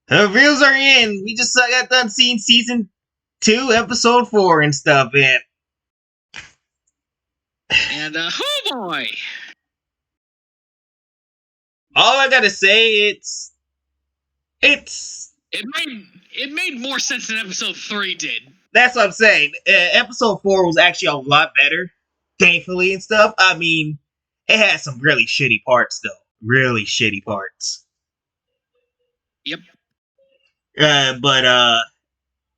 The reviews are in. We just got done seeing season 2, episode 4 and stuff, And oh boy, all I gotta say, it made more sense than episode 3 did. that's what I'm saying. Episode 4 was actually a lot better, thankfully and stuff. I mean, it had some really shitty parts though, really shitty parts. Yep. But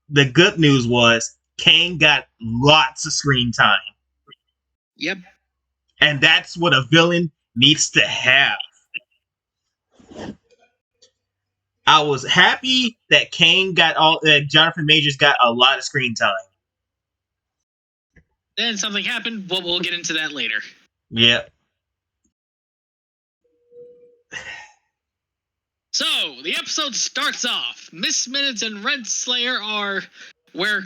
the good news was Kang got lots of screen time. Yep. And that's what a villain needs to have. I was happy that Jonathan Majors got a lot of screen time. Then something happened, but we'll get into that later. Yep. So, the episode starts off. Miss Minutes and Renslayer are where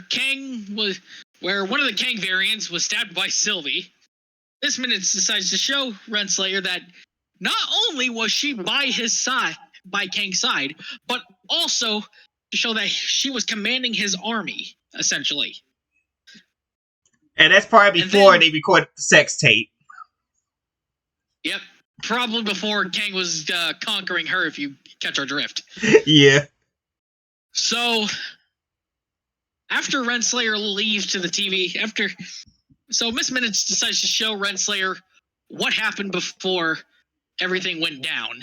one of the Kang variants was stabbed by Sylvie. Miss Minutes decides to show Renslayer that not only was she by Kang's side, but also to show that she was commanding his army, essentially. And that's probably before they recorded the sex tape. Yep. Probably before Kang was conquering her, if you catch our drift. Yeah. So, after Renslayer leaves to the TV, so Miss Minutes decides to show Renslayer what happened before everything went down.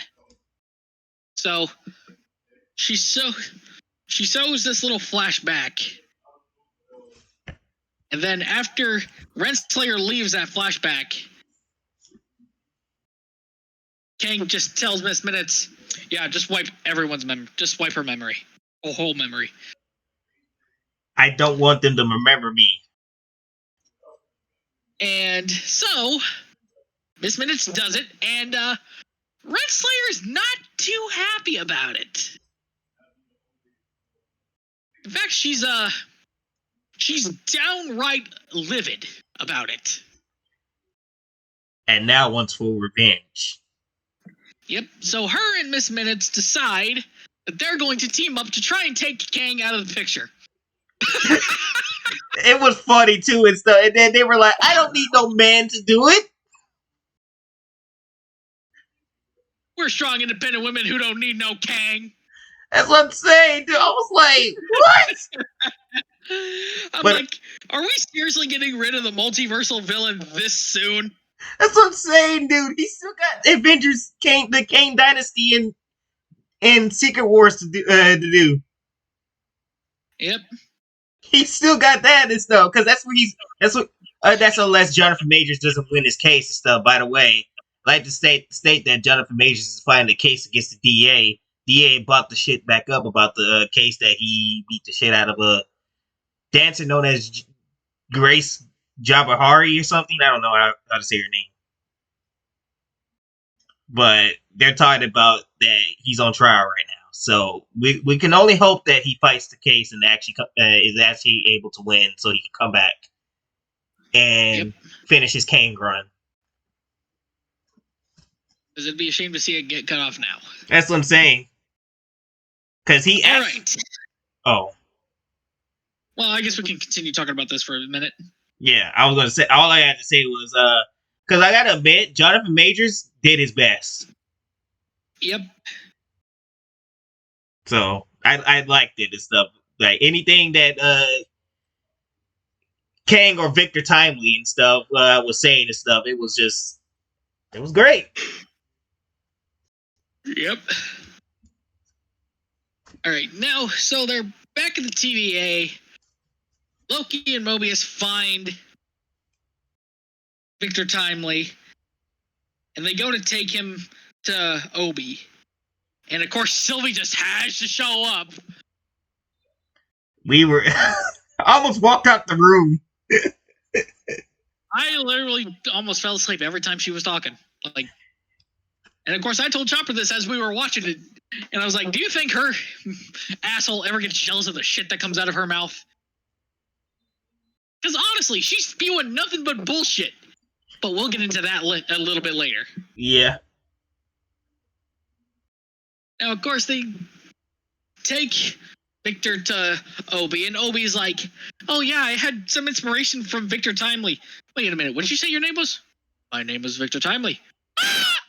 So, she shows this little flashback. And then after Renslayer leaves that flashback, Kang just tells Miss Minutes, yeah, just wipe everyone's memory. Just wipe her memory. A whole memory. I don't want them to remember me. And so, Miss Minutes does it, and Renslayer is not too happy about it. In fact, she's downright livid about it. And now wants full revenge. Yep, so her and Miss Minutes decide that they're going to team up to try and take Kang out of the picture. It was funny too and stuff. And then they were like, I don't need no man to do it. We're strong, independent women who don't need no Kang. That's what I'm saying, dude. I was like, what? Like, are we seriously getting rid of the multiversal villain this soon? That's what I'm saying, dude. He still got Avengers, the Kang Dynasty, and Secret Wars to do. Yep. He still got that and stuff, because that's unless Jonathan Majors doesn't win his case and stuff. By the way, I'd like to state that Jonathan Majors is fighting the case against the DA. DA brought the shit back up about the case that he beat the shit out of a dancer known as Grace Jabahari or something. I don't know how to say her name. But they're talking about that he's on trial right now. So we can only hope that he fights the case and actually is actually able to win so he can come back and finish his Kang run. Because it'd be a shame to see it get cut off now. That's what I'm saying. Because he actually... Right. Oh. Well, I guess we can continue talking about this for a minute. Yeah, I was going to say... All I had to say was... Because I got to admit, Jonathan Majors did his best. Yep. So, I liked it and stuff. Like, anything that Kang or Victor Timely and stuff was saying and stuff, it was great. Yep. Alright, now, so they're back at the TVA. Loki and Mobius find Victor Timely, and they go to take him to Obi. And of course, Sylvie just has to show up. We were... I almost walked out the room. I literally almost fell asleep every time she was talking. And of course, I told Chopper this as we were watching it. And I was like, do you think her asshole ever gets jealous of the shit that comes out of her mouth? Because honestly, she's spewing nothing but bullshit. But we'll get into that a little bit later. Yeah. Now, of course, take Victor to Obi, and Obi's like, oh yeah, I had some inspiration from Victor Timely. Wait a minute, what did you say your name was? My name is Victor Timely. Ah!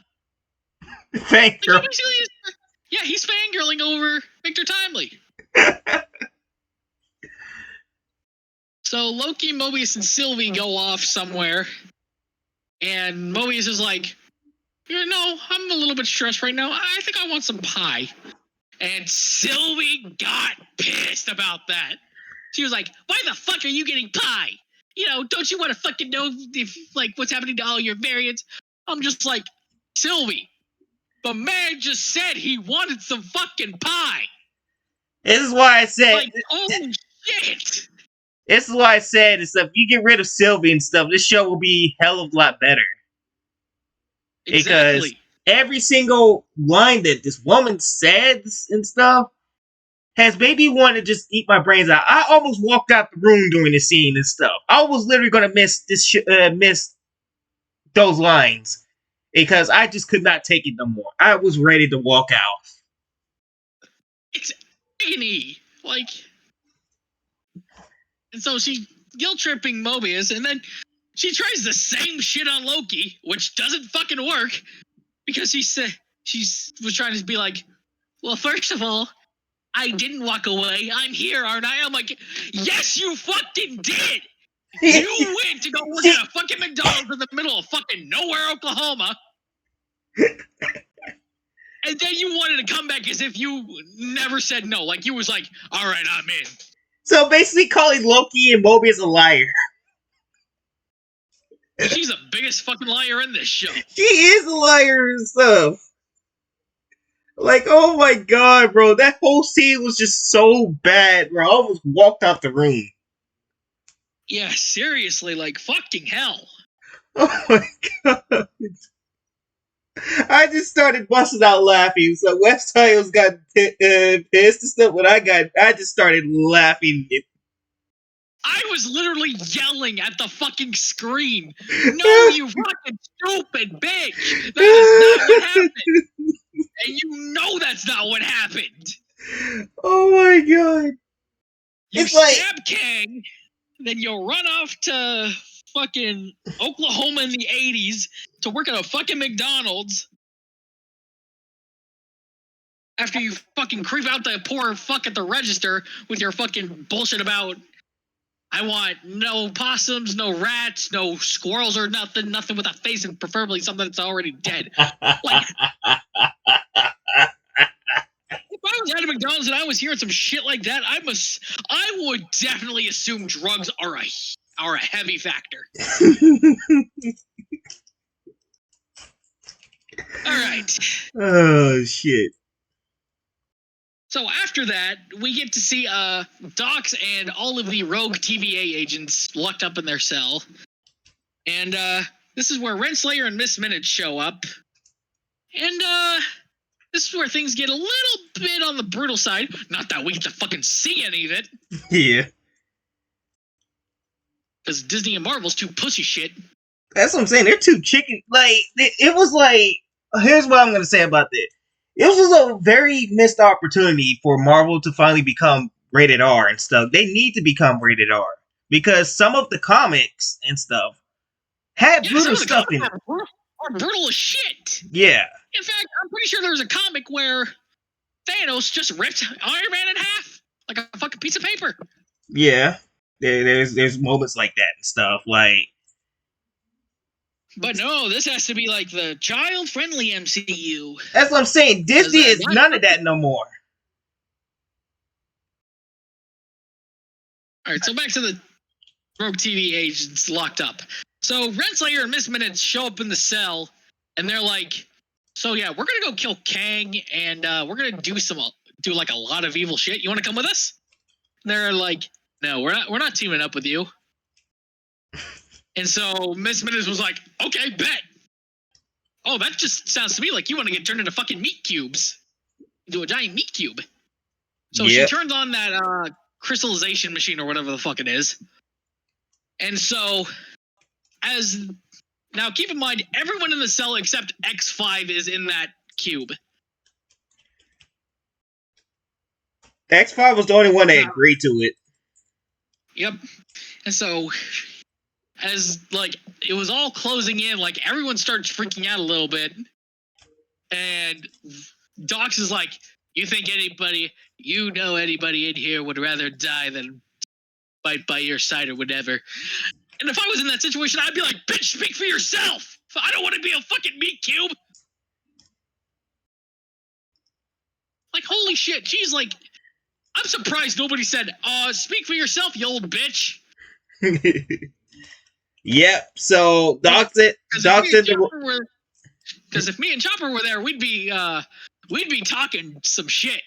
Thank So you. basically, yeah, he's fangirling over Victor Timely. So Loki, Mobius, and Sylvie go off somewhere, and Mobius is like, you know, I'm a little bit stressed right now. I think I want some pie. And Sylvie got pissed about that. She was like, why the fuck are you getting pie? You know, don't you want to fucking know if, like, what's happening to all your variants? I'm just like, Sylvie, the man just said he wanted some fucking pie. This is why I said. Like, oh shit. This is why I said and stuff. You get rid of Sylvie and stuff, this show will be hell of a lot better. Because Exactly. every single line that this woman says and stuff has made me want to just eat my brains out. I almost walked out the room during the scene and stuff. I was literally gonna miss miss those lines because I just could not take it no more. I was ready to walk out. It's agony. Like, and so she's guilt tripping Mobius, and then she tries the same shit on Loki, which doesn't fucking work because she was trying to be like, well, first of all, I didn't walk away. I'm here, aren't I? I'm like, yes, you fucking did. You went to go work at a fucking McDonald's in the middle of fucking nowhere, Oklahoma. And then you wanted to come back as if you never said no. Like, you was like, all right, I'm in. So basically calling Loki and Mobius a liar. She's the biggest fucking liar in this show. She is a liar and stuff. Like, oh my god, bro. That whole scene was just so bad, bro. I almost walked out the room. Yeah, seriously, like, fucking hell. Oh my god. I just started busting out laughing. So West Tiles got pissed and stuff. When I just started laughing. I was literally yelling at the fucking screen. No, you fucking stupid bitch. That is not what happened. And you know that's not what happened. Oh my god. You It's like stab Kang, then you run off to fucking Oklahoma in the 80s to work at a fucking McDonald's after you fucking creep out the poor fuck at the register with your fucking bullshit about I want no possums, no rats, no squirrels or nothing with a face and preferably something that's already dead. Like, if I was at a McDonald's and I was hearing some shit like that, I would definitely assume drugs are a heavy factor. All right. Oh shit. So after that, we get to see Docs and all of the rogue TVA agents locked up in their cell. And this is where Renslayer and Miss Minute show up. And this is where things get a little bit on the brutal side. Not that we get to fucking see any of it. Yeah. Because Disney and Marvel's too pussy shit. That's what I'm saying. They're too chicken. Like, it was like, here's what I'm going to say about this. It was a very missed opportunity for Marvel to finally become rated R and stuff. They need to become rated R. Because some of the comics and stuff had brutal stuff in it. Are brutal as shit. Yeah. In fact, I'm pretty sure there's a comic where Thanos just ripped Iron Man in half like a fucking piece of paper. Yeah. There's moments like that and stuff. Like, but no, this has to be like the child-friendly MCU. That's what I'm saying. Disney is none of that no more. Alright, so back to the rogue TV agents locked up. So Renslayer and Miss Minutes show up in the cell, and they're like, so yeah, we're gonna go kill Kang, and we're gonna do like a lot of evil shit. You wanna come with us? And they're like, no, we're not teaming up with you. And so Miss Minutes was like, okay, bet. Oh, that just sounds to me like you want to get turned into fucking meat cubes. Into a giant meat cube. So she turns on that crystallization machine or whatever the fuck it is. And so, now keep in mind, everyone in the cell except X5 is in that cube. X5 was the only one that agreed to it. Yep. And so, as like it was all closing in, like everyone starts freaking out a little bit, and Docs is like, "You think anybody in here would rather die than fight by your side or whatever?" And if I was in that situation, I'd be like, "Bitch, speak for yourself. I don't want to be a fucking meat cube." Like, holy shit, she's like, I'm surprised nobody said, speak for yourself, you old bitch. Yep. So Doc said because if me and Chopper were there, we'd be talking some shit.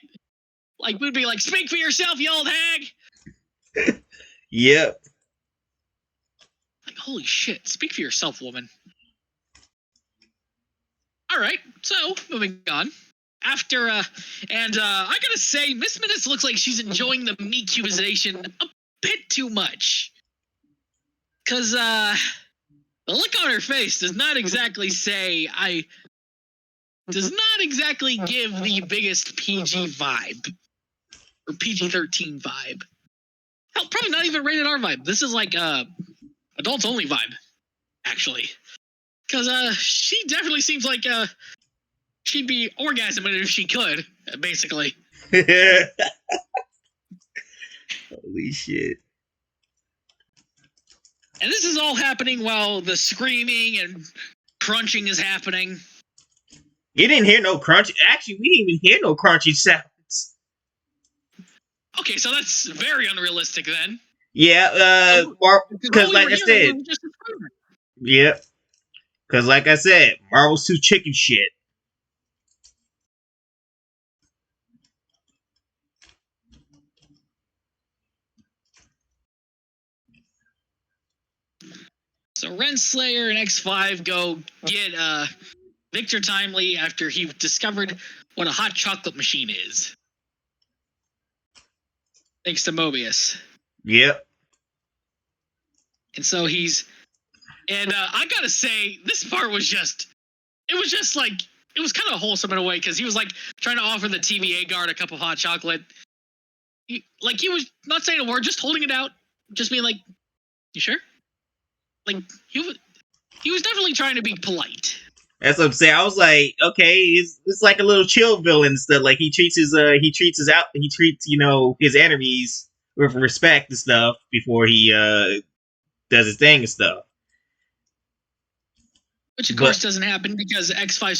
Like we'd be like, speak for yourself, you old hag. Yep. Like, holy shit, speak for yourself, woman. All right, so moving on. After I gotta say, Miss Minutes looks like she's enjoying the me-cubization a bit too much. Cause the look on her face does not exactly give the biggest PG vibe. Or PG-13 vibe. Hell, probably not even rated R vibe. This is like adults only vibe, actually. Cause she definitely seems like she'd be orgasming if she could, basically. Holy shit. And this is all happening while the screaming and crunching is happening. You didn't hear no crunch. Actually, we didn't even hear no crunchy sounds. Okay, so that's very unrealistic then. Yeah, because like I said, yeah, because like I said, Marvel's too chicken shit. So Renslayer and X5 go get Victor Timely after he discovered what a hot chocolate machine is. Thanks to Mobius. Yep. And so I gotta say, this part was it was kind of wholesome in a way, because he was like trying to offer the TVA guard a cup of hot chocolate. He was not saying a word, just holding it out, just being like, "You sure?" Like he was definitely trying to be polite. That's what I'm saying. I was like, okay, it's like a little chill villain stuff. Like he treats his enemies with respect and stuff before he does his thing and stuff. Which of course doesn't happen because X5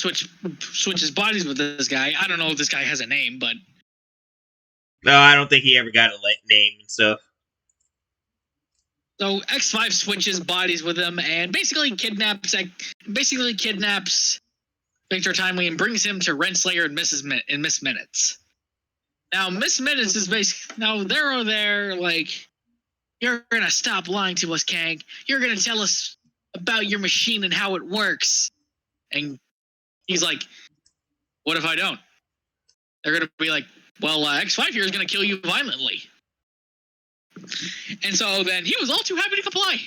switches bodies with this guy. I don't know if this guy has a name, but no, I don't think he ever got a name and stuff. So X5 switches bodies with him and basically kidnaps Victor Timely and brings him to Renslayer and Miss Minutes. Now Miss Minutes is they're there like, "You're gonna stop lying to us, Kang. You're gonna tell us about your machine and how it works." And he's like, "What if I don't?" They're gonna be like, "Well, X5 here is gonna kill you violently." And so then he was all too happy to comply.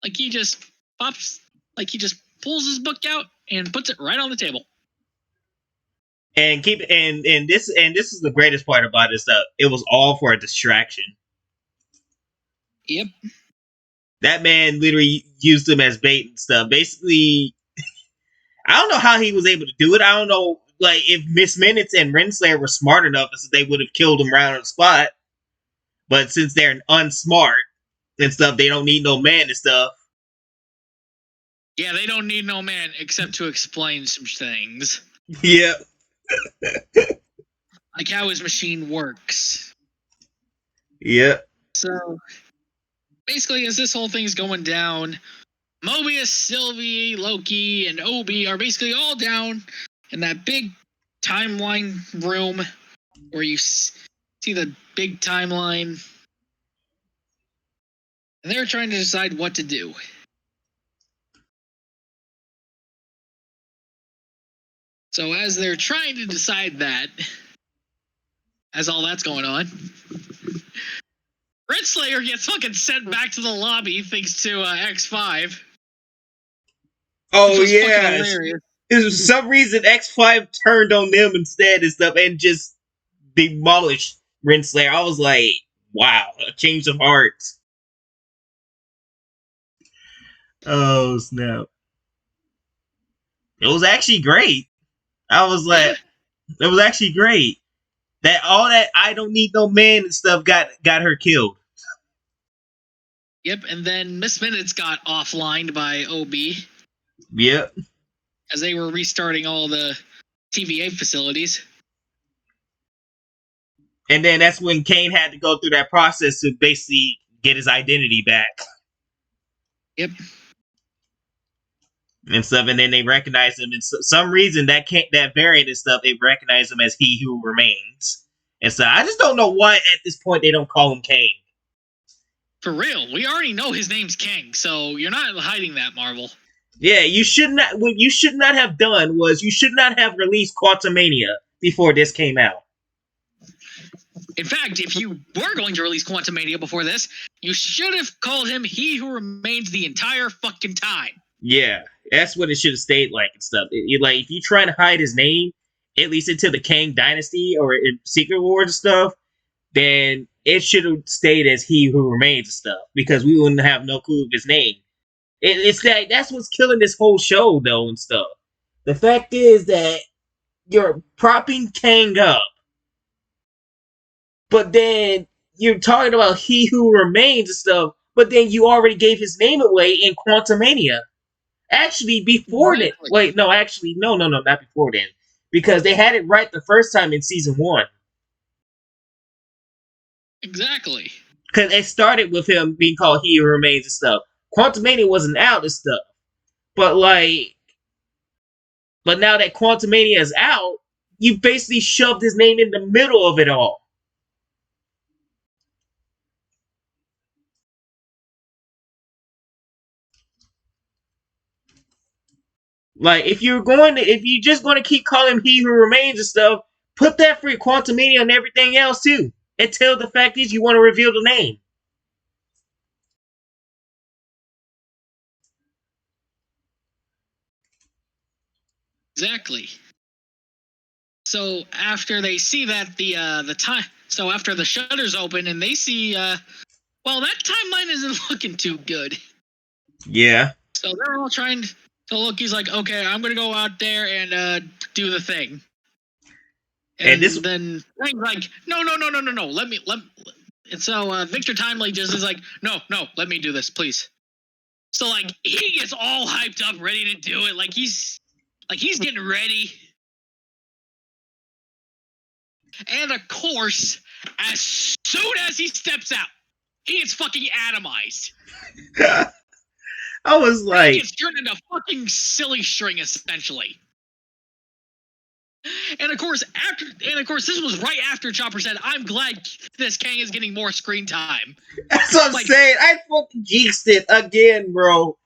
Like he just pulls his book out and puts it right on the table. And this is the greatest part about this stuff. It was all for a distraction. Yep. That man literally used him as bait and stuff. Basically, I don't know how he was able to do it. I don't know, like, if Miss Minutes and Renslayer were smart enough, they would have killed him right on the spot. But since they're unsmart and stuff, they don't need no man and stuff. Yeah, they don't need no man except to explain some things. Yeah. Like how his machine works. Yeah. So basically, as this whole thing's going down, Mobius, Sylvie, Loki, and Obi are basically all down in that big timeline room where you see the big timeline. And they're trying to decide what to do. So as they're trying to decide that, as all that's going on, Renslayer gets fucking sent back to the lobby thanks to X5. Oh yeah. For some reason X5 turned on them instead and stuff and just demolished Renslayer. I was like, wow, a change of heart. Oh snap! It was actually great. I was Yeah. like, it was actually great. That all that I don't need no man and stuff got her killed. Yep, and then Miss Minutes got offlined by OB Yep. as they were restarting all the TVA facilities. And then that's when Kane had to go through that process to basically get his identity back. Yep. And stuff, and then they recognize him, and some reason that variant and stuff, they recognize him as He Who Remains. And so I just don't know why at this point they don't call him Kane. For real, we already know his name's Kang, so you're not hiding that, Marvel. Yeah, you should not. What you should not have done was you should not have released Quantumania before this came out. In fact, if you were going to release Quantumania before this, you should have called him He Who Remains the entire fucking time. Yeah, that's what it should have stayed like and stuff. Like if you try to hide his name, at least until the Kang Dynasty or in Secret Wars and stuff, then it should have stayed as He Who Remains and stuff because we wouldn't have no clue of his name. It's that's what's killing this whole show though and stuff. The fact is that you're propping Kang up, but then you're talking about He Who Remains and stuff, but then you already gave his name away in Quantumania. Actually, before that. Wait, no, actually, no, not before then. Because they had it right the first time in season 1. Exactly. Because it started with him being called He Who Remains and stuff. Quantumania wasn't out and stuff. But now that Quantumania is out, you basically shoved his name in the middle of it all. Like, if you're just going to keep calling him He Who Remains and stuff, put that for Quantumania and everything else too. Until the fact is you want to reveal the name. Exactly. So after they see that the time, so after the shutters open and they see, well, that timeline isn't looking too good. Yeah. So they're all trying. So Loki's like, okay, I'm gonna go out there and do the thing. And then Kang's like, no. Let me. And so Victor Timely just is like, no, let me do this, please. So like he gets all hyped up, ready to do it, like he's getting ready. And of course, as soon as he steps out, he gets fucking atomized. I was like, he gets turned into fucking silly string, essentially. And of course, this was right after Chopper said, "I'm glad this Kang is getting more screen time." That's what I'm saying. I fucking jinxed it again, bro.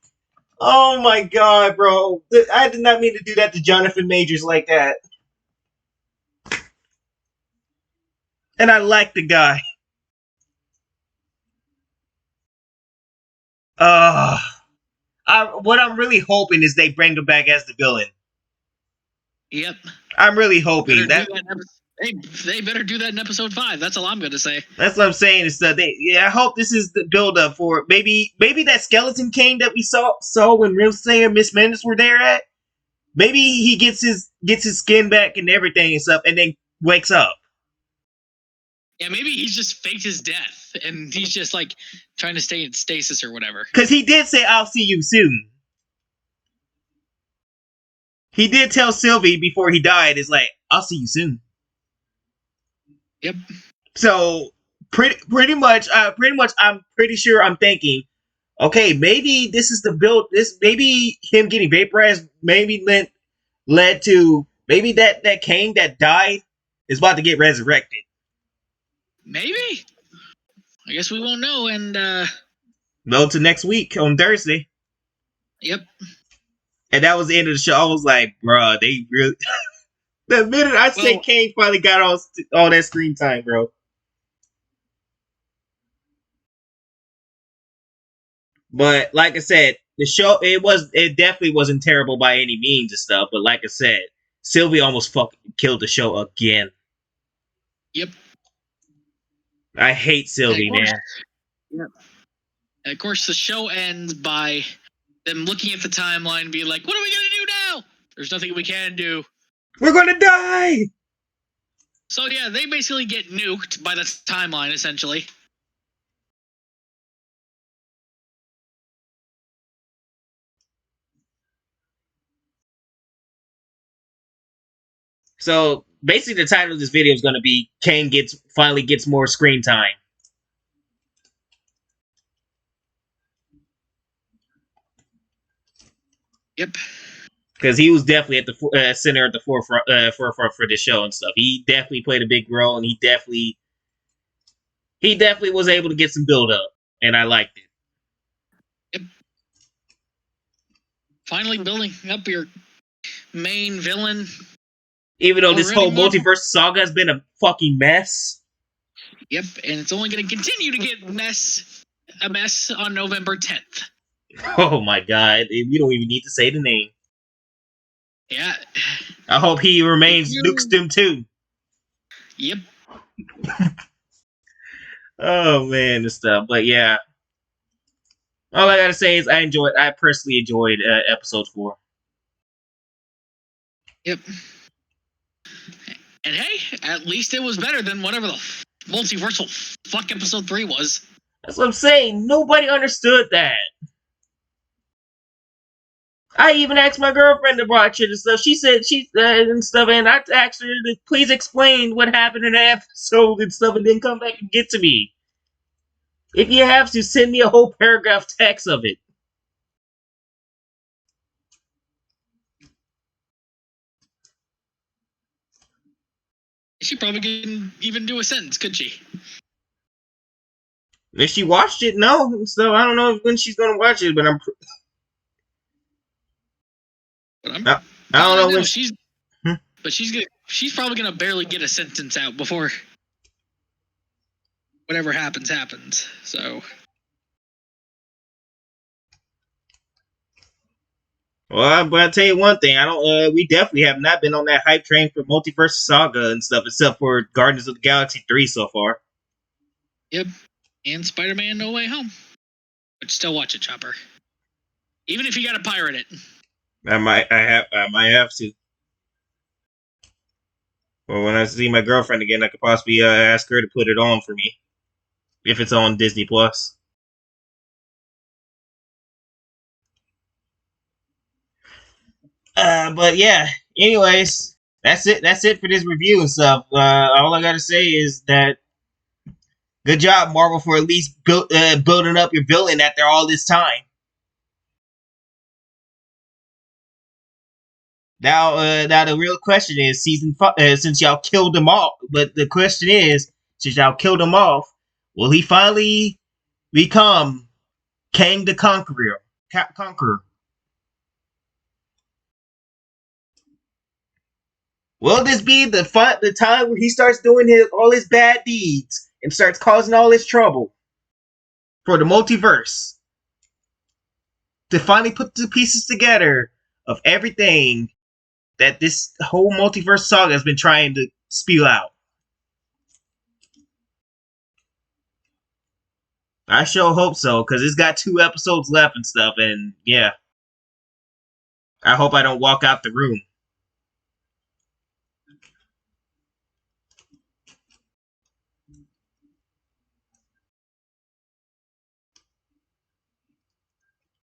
Oh my god, bro. I did not mean to do that to Jonathan Majors like that. And I like the guy. What I'm really hoping is they bring him back as the villain. Yep. I'm really hoping that. They better do that in episode 5. That's all I'm going to say. That's what I'm saying. Is that I hope this is the build up for maybe that skeleton Kang that we saw when Renslayer and Miss Minutes were there at. Maybe he gets his skin back and everything and stuff, and then wakes up. Yeah, maybe he's just faked his death, and he's just like trying to stay in stasis or whatever. Because he did say, "I'll see you soon." He did tell Sylvie before he died, "Is like, I'll see you soon." Yep. So pretty much, I'm pretty sure I'm thinking, okay, maybe this is the build. Maybe him getting vaporized, maybe led to maybe that Kang that died is about to get resurrected. Maybe. I guess we won't know, and no, to next week on Thursday. Yep. And that was the end of the show. I was like, bruh, they really. The minute I say Kang finally got all that screen time, bro. But like I said, the show it definitely wasn't terrible by any means and stuff. But like I said, Sylvie almost fucking killed the show again. Yep. I hate Sylvie, man. Yep. And of course, the show ends by them looking at the timeline and being like, what are we going to do now? There's nothing we can do. We're gonna die! So yeah, they basically get nuked by the timeline, essentially. So basically, the title of this video is gonna be Kang finally gets more screen time. Yep. Because he was definitely at the center at the forefront for this show and stuff. He definitely played a big role, and he definitely was able to get some build up, and I liked it. Yep. Finally building up your main villain. Even though this whole multiverse saga has been a fucking mess. Yep, and it's only going to continue to get a mess on November 10th. Oh my god, we don't even need to say the name. Yeah. I hope he remains Nukestim too. Yep. Oh man, and stuff. But yeah, all I gotta say is I personally enjoyed episode 4. Yep. And hey, at least it was better than whatever the multiversal fuck episode 3 was. That's what I'm saying. Nobody understood that. I even asked my girlfriend to watch it and stuff. She said and stuff, and I asked her to please explain what happened in the episode and stuff, and then come back and get to me. If you have to, send me a whole paragraph text of it. She probably couldn't even do a sentence, could she? If she watched it, no. So I don't know when she's gonna watch it, but I don't know when she's. But she's probably gonna barely get a sentence out before whatever happens. So. Well, but I'll tell you one thing. We definitely have not been on that hype train for Multiverse Saga and stuff, except for Guardians of the Galaxy 3 so far. Yep. And Spider-Man No Way Home. But still watch it, Chopper. Even if you gotta pirate it. I might have to. Well, when I see my girlfriend again, I could possibly ask her to put it on for me. If it's on Disney Plus. But yeah, anyways, that's it. That's it for this review and stuff. All I gotta say is that good job, Marvel, for at least building up your villain after all this time. Now the real question is, season 5, since y'all killed them all. But the question is, since y'all killed him off, will he finally become Kang the Conqueror? Will this be the time where he starts doing all his bad deeds and starts causing all his trouble for the multiverse to finally put the pieces together of everything that this whole multiverse saga has been trying to spew out? I sure hope so, because it's got 2 episodes left and stuff, and yeah. I hope I don't walk out the room.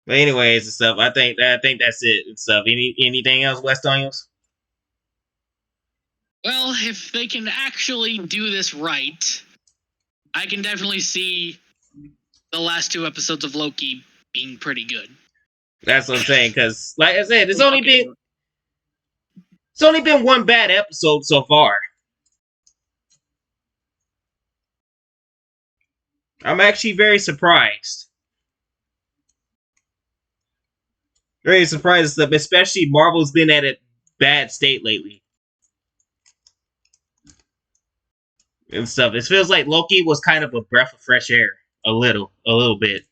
But anyways and stuff, I think that's it and stuff. Anything else, West Daniels? Well, if they can actually do this right, I can definitely see the last 2 episodes of Loki being pretty good. That's what I'm saying, because like I said, it's only been one bad episode so far. I'm actually very surprised. Very surprised stuff, especially Marvel's been at a bad state lately. And stuff. It feels like Loki was kind of a breath of fresh air. A little bit.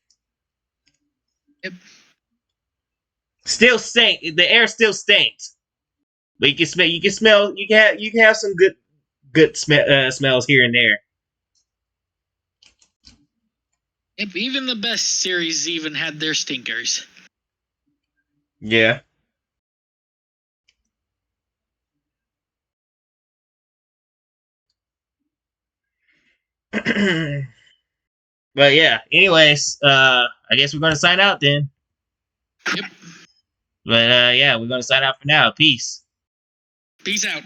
Yep. Still stink. The air still stinks. But you can smell you can have some good smells here and there. Yep, even the best series even had their stinkers. Yeah. But yeah, anyways, I guess we're gonna sign out then. Yep. But yeah, we're gonna sign out for now. Peace. Peace out.